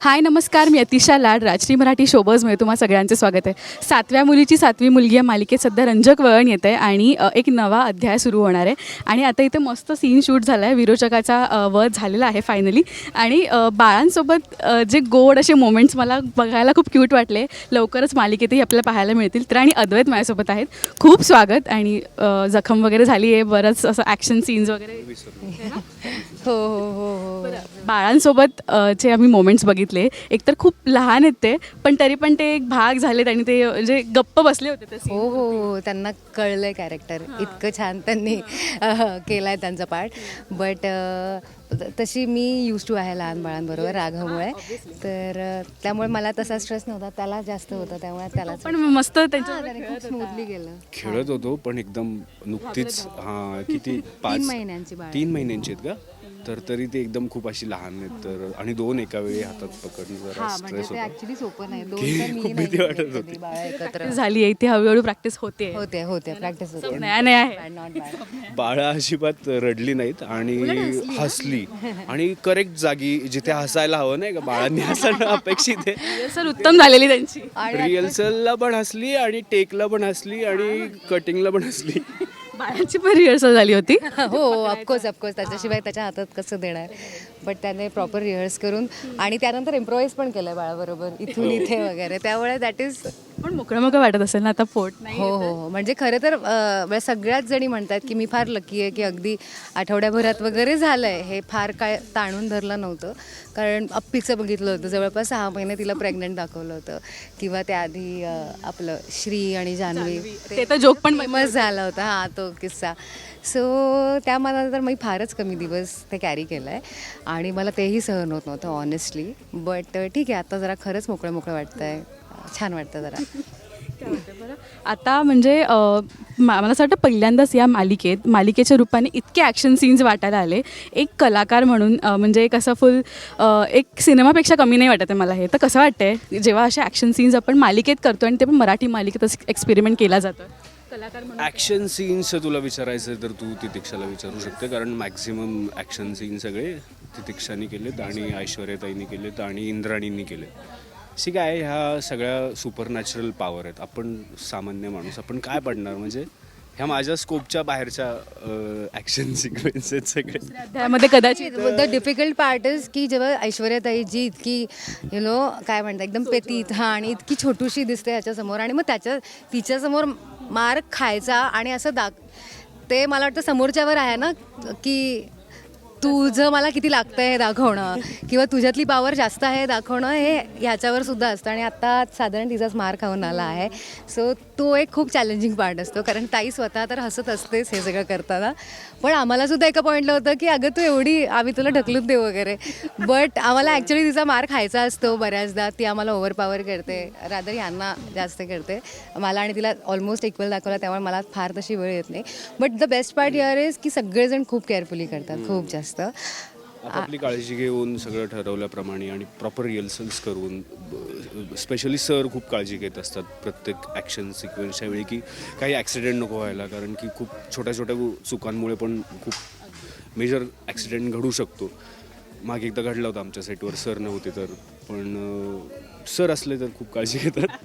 हाय नमस्कार, मी अतिशा लाड राजश्री मराठी शोबजमध्ये तुम्हा सगळ्यांचे स्वागत आहे. 7व्या मुलीची 7वी मुलगी या मालिकेत सध्या रंजक वळण येत आहे आणि एक नवा अध्याय सुरू होणार आहे. आणि आता इथे मस्त सीन शूट झाला आहे, विरोचकाचा वध झालेला आहे फायनली. आणि बाळांसोबत जे गोड असे मोमेंट्स मला बघायला खूप क्यूट वाटले. लवकरच मालिकेतही आपल्याला पाहायला मिळतील. तर आणि अद्वैत माझ्यासोबत आहेत. खूप स्वागत. आणि जखम वगैरे झाली आहे, बरंच असं ॲक्शन सीन्स वगैरे. हो हो हो हो बाळांसोबत जे आम्ही मोमेंट्स बघितले, एकतर खूप लहान आहेत ते, पण तरी पण ते एक भाग झालेत आणि ते म्हणजे गप्प बसले होते ते हो हो हो त्यांना कळलंय कॅरेक्टर, इतकं छान त्यांनी केलाय त्यांचा पार्ट. बट तशी मी यूज टू आहे लहान बाळांबरोबर राघवमुळे, तर त्यामुळे मला तसा स्ट्रेस नव्हता, त्याला जास्त होता, त्यामुळे त्याला पण मस्त त्यांच्या खूप स्मूथली गेलं. खेळत होतो पण एकदम नुकतीच किती 3 महिन्यांची बाळ. 3 महिन्यांची आहेत का? तर तरी ते एकदम खूप अशी लहान आहेत. तर आणि 2 एका वेळी हातात पकडणं जरा हा, म्हणजे स्ट्रेस ते होता. ऍक्च्युली सोपं नाही. की खूप भीती वाटत होती. बाळा एकत्र झाली आहे, ती हळूहळू प्रॅक्टिस होते. होते प्रॅक्टिस होते. नया नया आहे. Not bad. बाळा अजिबात रडली नाहीत आणि हसली आणि करेक्ट जागी जिथे हसायला हवं नाही का, बाळांनी हसणं अपेक्षित आहे. सर उत्तम झालेली त्यांची. रिहर्सलला पण हसली आणि टेकला पण हसली आणि कटिंगला पण हसली. बाळांची पण रिहर्सल झाली होती. हो ऑफकोर्स त्याच्याशिवाय त्याच्या हातात कसं देणार. बट त्याने प्रॉपर रिहर्स करून आणि त्यानंतर इम्प्रोवाइज पण केलं बाळाबरोबर इथून इथे वगैरे, त्यामुळे दॅट इज. पण मोकळं मोकळं वाटत असेल ना आता, पोट नाही. हो हो हो म्हणजे खरं तर सगळ्याच जणी म्हणतात की मी फार लकी आहे की अगदी आठवड्याभरात वगैरे झालं आहे. हे फार काय ताणून धरलं नव्हतं, कारण अप्पीचं बघितलं होतं, जवळपास 6 महिने तिला प्रेग्नंट दाखवलं होतं, किंवा त्याआधी आपलं श्री आणि जान्हवी ते तर जोक पण फेमस झाला होता, हा तो किस्सा. सो त्या मला तर मी फारच कमी दिवस ते कॅरी केलं आहे आणि मला तेही सहन होत नव्हतं ऑनेस्टली. बट ठीक आहे, आता जरा खरंच मोकळं मोकळं वाटतं आहे, छान वाटतं जरा. आता म्हणजे मला असं वाटतं पहिल्यांदाच या मालिकेच्या रूपाने इतके ॲक्शन सीन्स वाटायला आले. एक कलाकार म्हणून म्हणजे एक असं फुल एक सिनेमापेक्षा कमी नाही वाटत आहे मला हे. तर कसं वाटतंय जेव्हा असे ॲक्शन सीन्स आपण मालिकेत करतो आणि ते पण मराठी मालिकेत एक्सपेरिमेंट केला जातो कलाकार म्हणून? ॲक्शन सीन्स तुला विचारायचं तर तू तितिक्षाला विचारू शकते, कारण मॅक्झिमम ॲक्शन सीन सगळे तितिक्षाने केलेत आणि ऐश्वर्याताईंनी केलेत आणि इंद्राणींनी केलेत. ठीक आहे, ह्या सगळ्या सुपरनॅचरल पॉवर आहेत. आपण सामान्य माणूस, आपण काय पडणार, म्हणजे ह्या माझ्या स्कोपच्या बाहेरच्या ॲक्शन सिक्वेन्स आहेत सगळे. त्यामध्ये कदाचित द डिफिकल्ट पार्ट इज की जेव्हा ऐश्वर्याताई जी इतकी काय म्हणतात एकदम पेतीत आणि इतकी छोटूशी दिसते ह्याच्यासमोर, आणि मग तिच्यासमोर मार खायचा आणि असं ते मला वाटतं समोरच्यावर आहे ना, की तुझं मला किती लागतं हे दाखवणं किंवा तुझ्यातली पॉवर जास्त आहे दाखवणं, हे ह्याच्यावर सुद्धा असतं. आणि आत्ता साधारण तिचाच मार खाऊन आला आहे. सो तो एक खूप चॅलेंजिंग पार्ट असतो, कारण ताई स्वतः तर हसत असतेच हे सगळं करताना, पण आम्हाला सुद्धा एका पॉईंटला होतं की अगं तू एवढी, आम्ही तुला ढकलून देऊ वगैरे. बट आम्हाला ॲक्च्युली तिचा मार खायचा असतो बऱ्याचदा. ती आम्हाला ओव्हरपॉवर करते, रादर यांना जास्त करते. मला आणि तिला ऑलमोस्ट इक्वल दाखवला, त्यामुळे मला फार तशी वेळ येत नाही. But the best part here is की सगळेजण खूप केअरफुली करतात, खूप जास्त. आपली काळजी घेऊन सगळं ठरवल्याप्रमाणे आणि प्रॉपर रिहर्सल्स करून, स्पेशली सर खूप काळजी घेत असतात प्रत्येक ॲक्शन सिक्वेन्सच्या वेळी की काही ॲक्सिडेंट नको व्हायला, कारण की खूप छोट्या छोट्या चुकांमुळे पण खूप मेजर ॲक्सिडेंट घडू शकतो. मागे एकदा घडला होता आमच्या सेटवर, सर नव्हते तर, पण सर असले तर खूप काळजी घेतात.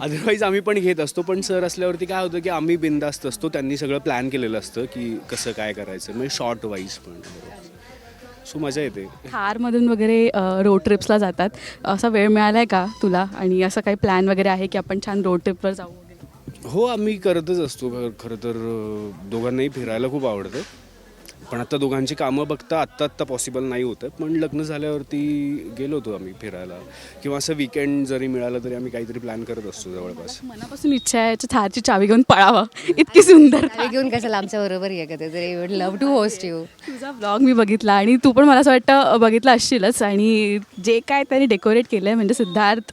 अदरवाईज आम्ही पण घेत असतो, पण सर असल्यावरती काय होतं की आम्ही बिनधास्त असतो, त्यांनी सगळं प्लॅन केलेलं असतं की कसं काय करायचं, म्हणजे शॉर्ट वाईज पण. सो मजा येते. थारमधून वगैरे रोड ट्रिप्सला जातात, असा वेळ मिळाला आहे का तुला? आणि असं काही प्लॅन वगैरे आहे की आपण छान रोड ट्रिपवर जाऊ वगैरे? हो, आम्ही करतच असतो. खरं तर दोघांनाही फिरायला खूप आवडतं, पण आता दोघांची कामं बघता आत्ता पॉसिबल नाही होतं. पण लग्न झाल्यावरती गेलो होतो आम्ही फिरायला, किंवा असं विकेंड जरी मिळालं तरी आम्ही काहीतरी प्लॅन करत असतो जवळपास. मनापासून इच्छा आहे थारची चावी घेऊन पळावं, इतकी सुंदर. चावी घेऊन कशाला, आमच्याबरोबर ये कधीतरी, would love to host you. तुझा ब्लॉग मी बघितला आणि तू पण मला असं वाटतं बघितलं असशीलच. आणि जे काय त्यांनी डेकोरेट केलं आहे म्हणजे सिद्धार्थ,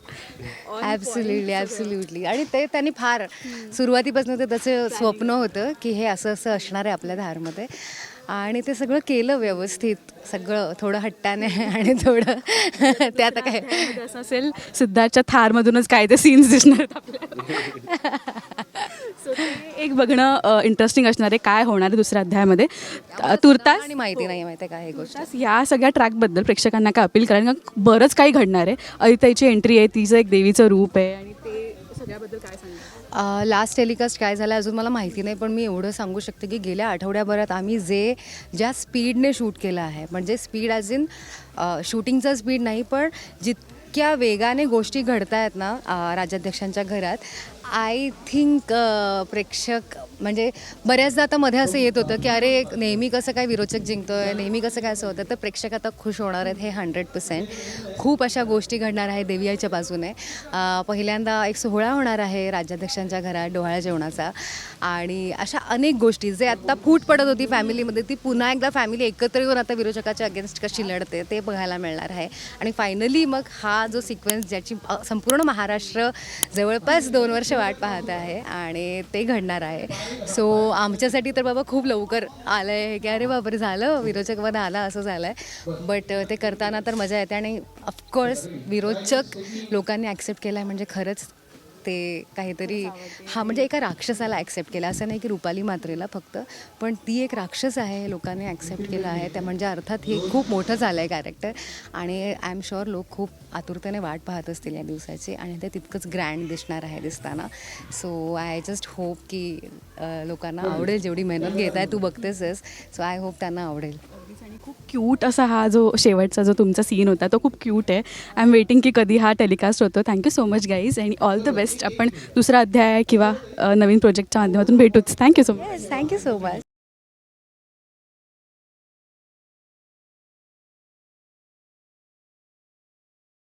ॲब्सोल्युटली. आणि ते त्यांनी फार सुरुवातीपासून ते त्याचं स्वप्न होतं की हे असं असं असणार आहे आपल्या धारमध्ये, आणि ते सगळं केलं व्यवस्थित, सगळं थोडं हट्टाने आणि थोडं ते आता काय मध्ये असं असेल सिद्धार्थच्या थारमधूनच काय ते सीन्स दिसणार आहेत आपल्याला. So ते एक बघणं इंटरेस्टिंग असणार आहे काय होणार आहे दुसऱ्या अध्यायामध्ये. तुर्तास आणि माहिती नाही माहिती काय हे गोष्ट. तुर्तास या सगळ्या ट्रॅकबद्दल प्रेक्षकांना काय अपील करायला, कारण बरंच काही घडणार आहे. अदिताईची एंट्री आहे, तिचं एक देवीचं रूप आहे आणि ते सगळ्याबद्दल काय सांगणार. लास्ट टेलिकास्ट काय झालं अजून मला माहिती नाही, पण मी एवढं सांगू शकते की गेल्या आठवड्याभरात आम्ही ज्या स्पीडने शूट केलं आहे, म्हणजे स्पीड ॲज इन शूटिंगचा स्पीड नाही, पण जितक्या वेगाने गोष्टी घडत आहेत ना राज्याध्यक्षांच्या घरात, आय थिंक प्रेक्षक म्हणजे बऱ्याचदा आता मध्ये असं येत होतं की अरे नेहमी कसं काय विरोचक जिंकतोय, नेहमी कसं काय असं होतं, तर प्रेक्षक आता खुश होणार आहेत हे 100%. खूप अशा गोष्टी घडणार आहे देवी आईच्या बाजूने. पहिल्यांदा एक सोहळा होणार आहे राज्याध्यक्षांच्या घरात डोहाळ्या जेवणाचा, आणि अशा अनेक गोष्टी जे आत्ता फूट पडत होती फॅमिलीमध्ये, ती पुन्हा एकदा फॅमिली एकत्र येऊन आता विरोचकाच्या अगेन्स्ट कशी लढते ते बघायला मिळणार आहे. आणि फायनली मग हा जो सिक्वेन्स ज्याची संपूर्ण महाराष्ट्र जवळपास 2 वर्ष वाट पाहत आहे आणि ते घडणार आहे. सो आमच्यासाठी तर बाबा खूप लवकर आलं आहे की अरे बापरे झालं विरोचकवध आला असं झालं आहे, बट ते करताना तर मजा येते. आणि ऑफकोर्स विरोचक लोकांनी ॲक्सेप्ट केलं आहे म्हणजे खरंच ते काहीतरी, हा म्हणजे एका राक्षसाला ॲक्सेप्ट केलं, असं नाही की रुपाली म्हात्रेला फक्त, पण ती एक राक्षस आहे हे लोकांनी ॲक्सेप्ट केलं आहे. त्या म्हणजे अर्थात हे खूप मोठं झालं आहे कॅरेक्टर, आणि आय एम शुअर लोक खूप आतुरतेने वाट पाहत असतील या दिवसाची, आणि ते तितकंच ग्रँड दिसणार आहे दिसताना. सो आय जस्ट होप की लोकांना आवडेल, जेवढी मेहनत घेत आहे तू बघतेसच, सो आय होप त्यांना आवडेल. आणि खूप क्यूट असा हा जो शेवटचा जो तुमचा सीन होता तो खूप क्यूट आहे. आय एम वेटिंग की कधी हा टेलिकास्ट होतो. थँक्यू सो मच गाईज आणि ऑल द बेस्ट. आपण दुसरा अध्याय किंवा नवीन प्रोजेक्टच्या माध्यमातून भेटूच. Thank you so much. Thank you so much.